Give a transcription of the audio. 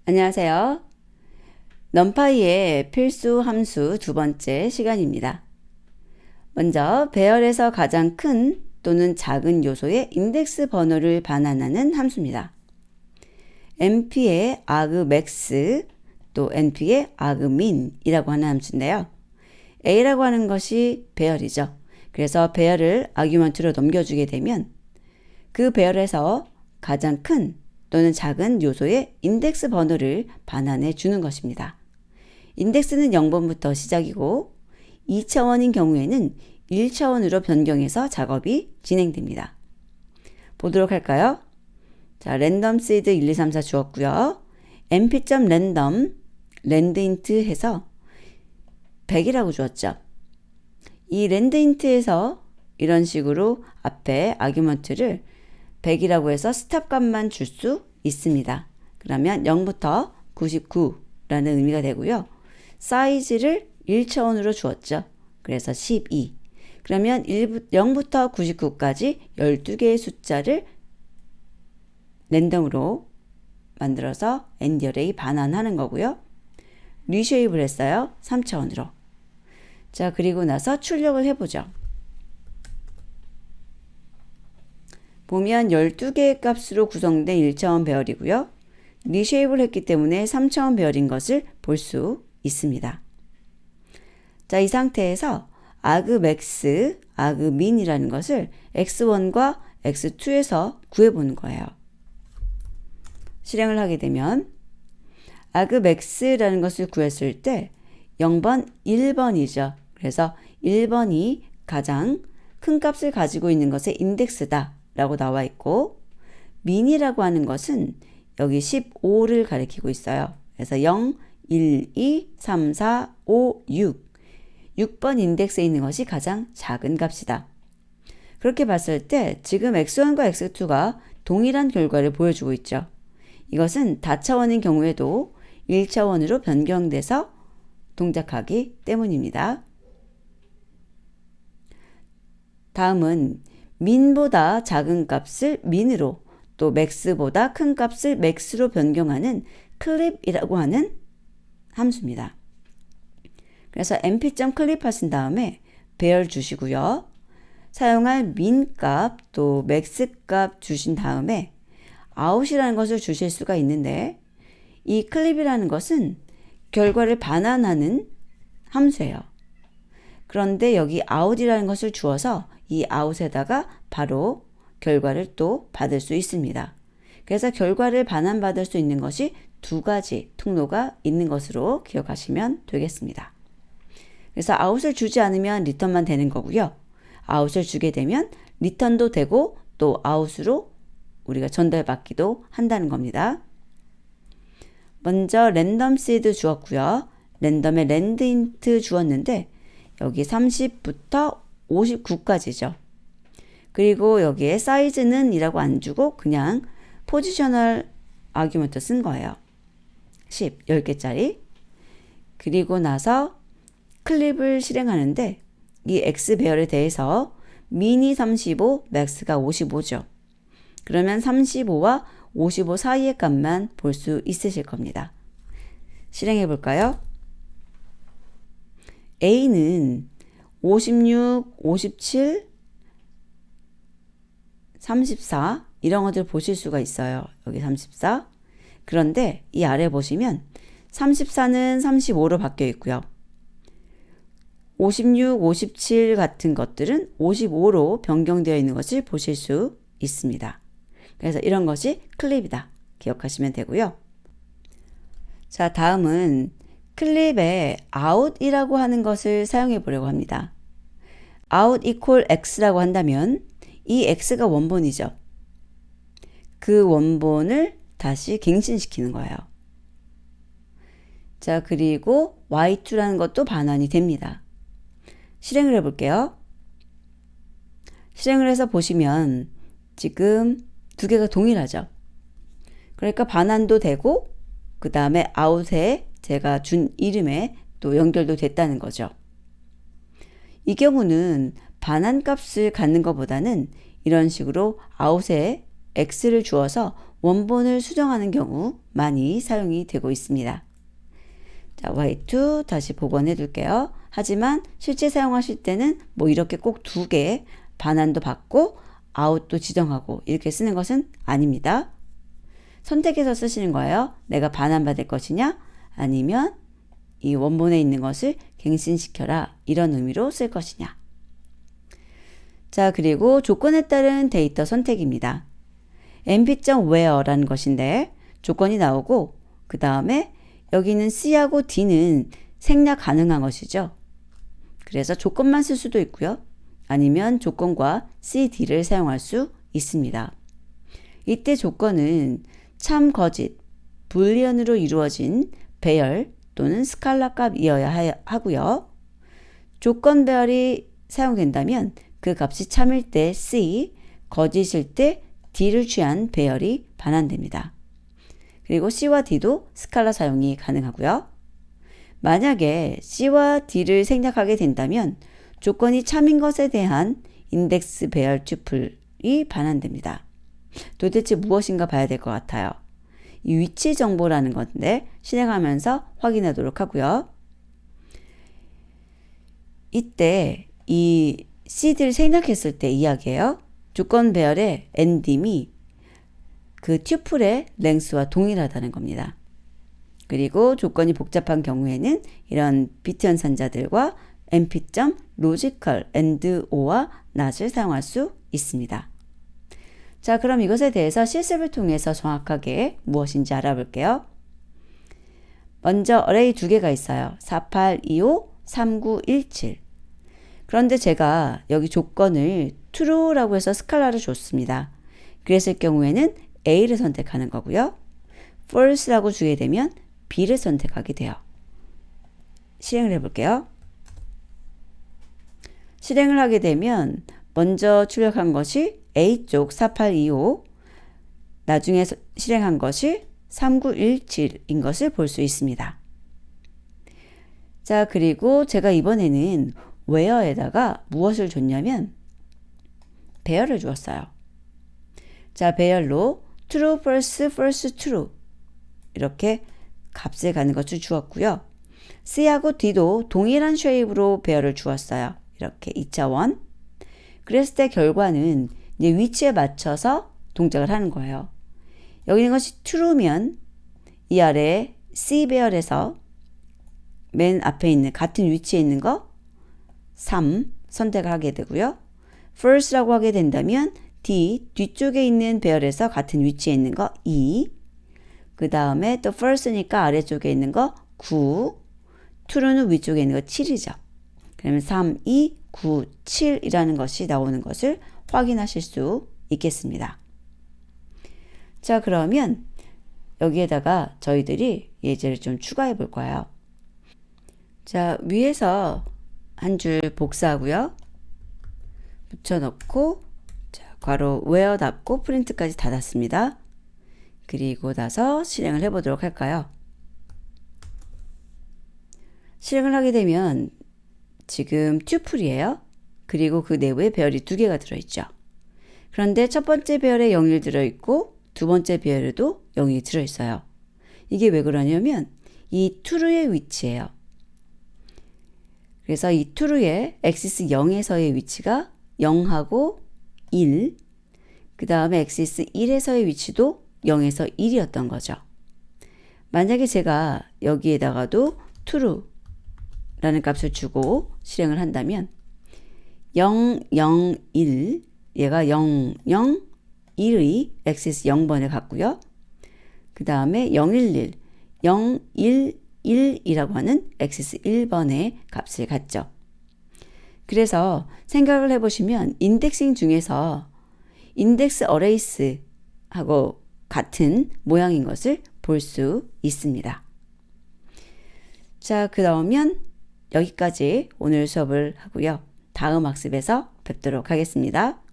안녕하세요. 넘파이의 필수 함수 두 번째 시간입니다. 먼저 배열에서 가장 큰 또는 작은 요소의 인덱스 번호를 반환하는 함수입니다. np의 argmax 또 np의 argmin이라고 하는 함수인데요. a라고 하는 것이 배열이죠. 그래서 배열을 아규먼트로 넘겨주게 되면 그 배열에서 가장 큰 또는 작은 요소의 인덱스 번호를 반환해 주는 것입니다. 인덱스는 0번부터 시작이고 2차원인 경우에는 1차원으로 변경해서 작업이 진행됩니다. 보도록 할까요? 자, 랜덤 시드 1, 2, 3, 4 주었고요. np.random landint 해서 100이라고 주었죠. 이 landint에서 이런 식으로 앞에 아규먼트를 100이라고 해서 스탑 값만 줄 수 있습니다. 그러면 0부터 99라는 의미가 되고요. 사이즈를 1차원으로 주었죠. 그래서 12. 그러면 0부터 99까지 12개의 숫자를 랜덤으로 만들어서 NDarray 반환하는 거고요. 리쉐입을 했어요. 3차원으로. 자, 그리고 나서 출력을 해보죠. 보면 12개의 값으로 구성된 1차원 배열이고요. 리쉐입을 했기 때문에 3차원 배열인 것을 볼 수 있습니다. 자, 이 상태에서 argmax, argmin이라는 것을 x1과 x2에서 구해보는 거예요. 실행을 하게 되면 argmax라는 것을 구했을 때 0번, 1번이죠. 그래서 1번이 가장 큰 값을 가지고 있는 것의 인덱스다 라고 나와 있고, min이라고 하는 것은 여기 15를 가리키고 있어요. 그래서 0, 1, 2, 3, 4, 5, 6. 6번 인덱스에 있는 것이 가장 작은 값이다. 그렇게 봤을 때 지금 x1과 x2가 동일한 결과를 보여주고 있죠. 이것은 다차원인 경우에도 1차원으로 변경돼서 동작하기 때문입니다. 다음은 min보다 작은 값을 min으로 또 max보다 큰 값을 max로 변경하는 clip이라고 하는 함수입니다. 그래서 np.clip 하신 다음에 배열 주시고요. 사용할 min 값 또 max 값 주신 다음에 out이라는 것을 주실 수가 있는데, 이 clip이라는 것은 결과를 반환하는 함수예요. 그런데 여기 out이라는 것을 주어서 이 out에다가 바로 결과를 또 받을 수 있습니다. 그래서 결과를 반환받을 수 있는 것이 두 가지 통로가 있는 것으로 기억하시면 되겠습니다. 그래서 out을 주지 않으면 return만 되는 거고요. out을 주게 되면 return도 되고 또 out으로 우리가 전달받기도 한다는 겁니다. 먼저 랜덤 시드 주었고요. 랜덤에 landint 주었는데 여기 30부터 59까지죠. 그리고 여기에 사이즈는 이라고 안 주고 그냥 포지셔널 아규먼트 쓴 거예요. 10개짜리. 그리고 나서 클립을 실행하는데 이 x 배열에 대해서 min이 35, max가 55죠. 그러면 35와 55 사이의 값만 볼 수 있으실 겁니다. 실행해 볼까요? A는 56, 57, 34 이런 것들 보실 수가 있어요. 여기 34. 그런데 이 아래 보시면 34는 35로 바뀌어 있고요. 56, 57 같은 것들은 55로 변경되어 있는 것을 보실 수 있습니다. 그래서 이런 것이 클립이다. 기억하시면 되고요. 자, 다음은 클립에 out이라고 하는 것을 사용해 보려고 합니다. out equal x라고 한다면 이 x가 원본이죠. 그 원본을 다시 갱신시키는 거예요. 자, 그리고 y2라는 것도 반환이 됩니다. 실행을 해볼게요. 실행을 해서 보시면 지금 두 개가 동일하죠. 그러니까 반환도 되고 그 다음에 out에 제가 준 이름에 또 연결도 됐다는 거죠. 이 경우는 반환 값을 갖는 것보다는 이런 식으로 out에 x를 주어서 원본을 수정하는 경우 많이 사용이 되고 있습니다. 자, y2 다시 복원해 둘게요. 하지만 실제 사용하실 때는 뭐 이렇게 꼭 두 개 반환도 받고 out도 지정하고 이렇게 쓰는 것은 아닙니다. 선택해서 쓰시는 거예요. 내가 반환받을 것이냐 아니면 이 원본에 있는 것을 갱신시켜라 이런 의미로 쓸 것이냐. 자, 그리고 조건에 따른 데이터 선택입니다. mp.where라는 것인데 조건이 나오고 그 다음에 여기는 C하고 D는 생략 가능한 것이죠. 그래서 조건만 쓸 수도 있고요. 아니면 조건과 C, D를 사용할 수 있습니다. 이때 조건은 참, 거짓, 불리언으로 이루어진 배열 또는 스칼라 값이어야 하고요. 조건 배열이 사용된다면 그 값이 참일 때 C, 거짓일 때 D를 취한 배열이 반환됩니다. 그리고 C와 D도 스칼라 사용이 가능하고요. 만약에 C와 D를 생략하게 된다면 조건이 참인 것에 대한 인덱스 배열 튜플이 반환됩니다. 도대체 무엇인가 봐야 될 것 같아요. 이 위치 정보라는 건데 실행하면서 확인하도록 하고요. 이때 이 CD를 생략했을 때 이야기예요. 조건 배열의 endim이 그 튜플의 랭스와 동일하다는 겁니다. 그리고 조건이 복잡한 경우에는 이런 비트 연산자들과 mp.logical and or와 not을 사용할 수 있습니다. 자, 그럼 이것에 대해서 실습을 통해서 정확하게 무엇인지 알아볼게요. 먼저 어레이 두 개가 있어요. 4825, 3917. 그런데 제가 여기 조건을 true라고 해서 스칼라를 줬습니다. 그랬을 경우에는 A를 선택하는 거고요. false라고 주게 되면 B를 선택하게 돼요. 실행을 해볼게요. 실행을 하게 되면 먼저 출력한 것이 A쪽 4825, 나중에 실행한 것이 3917인 것을 볼 수 있습니다. 자, 그리고 제가 이번에는 where에다가 무엇을 줬냐면 배열을 주었어요. 자, 배열로 true, false, false, true 이렇게 값을 가는 것을 주었고요. C하고 D도 동일한 쉐입으로 배열을 주었어요. 이렇게 2차원. 그랬을 때 결과는 이제 위치에 맞춰서 동작을 하는 거예요. 여기 있는 것이 true면 이 아래 C 배열에서 맨 앞에 있는 같은 위치에 있는 거 3 선택을 하게 되고요. false라고 하게 된다면 D 뒤쪽에 있는 배열에서 같은 위치에 있는 거 2, 그 다음에 또 false니까 아래쪽에 있는 거 9, true는 위쪽에 있는 거 7이죠. 그러면 3, 2, 9, 7이라는 것이 나오는 것을 확인하실 수 있겠습니다. 자, 그러면 여기에다가 저희들이 예제를 좀 추가해 볼 거예요. 자, 위에서 한 줄 복사하고요. 붙여넣고 자, 괄호 where 닫고 프린트까지 닫았습니다. 그리고 나서 실행을 해보도록 할까요? 실행을 하게 되면 지금 튜플이에요. 그리고 그 내부에 배열이 두 개가 들어있죠. 그런데 첫 번째 배열에 0이 들어있고 두 번째 배열에도 0이 들어있어요. 이게 왜 그러냐면 이 true의 위치예요. 그래서 이 true의 axis 0에서의 위치가 0하고 1, 그 다음에 axis 1에서의 위치도 0에서 1이었던 거죠. 만약에 제가 여기에다가도 true라는 값을 주고 실행을 한다면 0, 0, 1, 얘가 0, 0, 1의 axis 0번을 갖고요. 그 다음에 0, 1, 1, 0, 1, 1이라고 하는 axis 1번의 값을 갖죠. 그래서 생각을 해보시면 인덱싱 중에서 인덱스 어레이스하고 같은 모양인 것을 볼 수 있습니다. 자, 그러면 여기까지 오늘 수업을 하고요. 다음 학습에서 뵙도록 하겠습니다.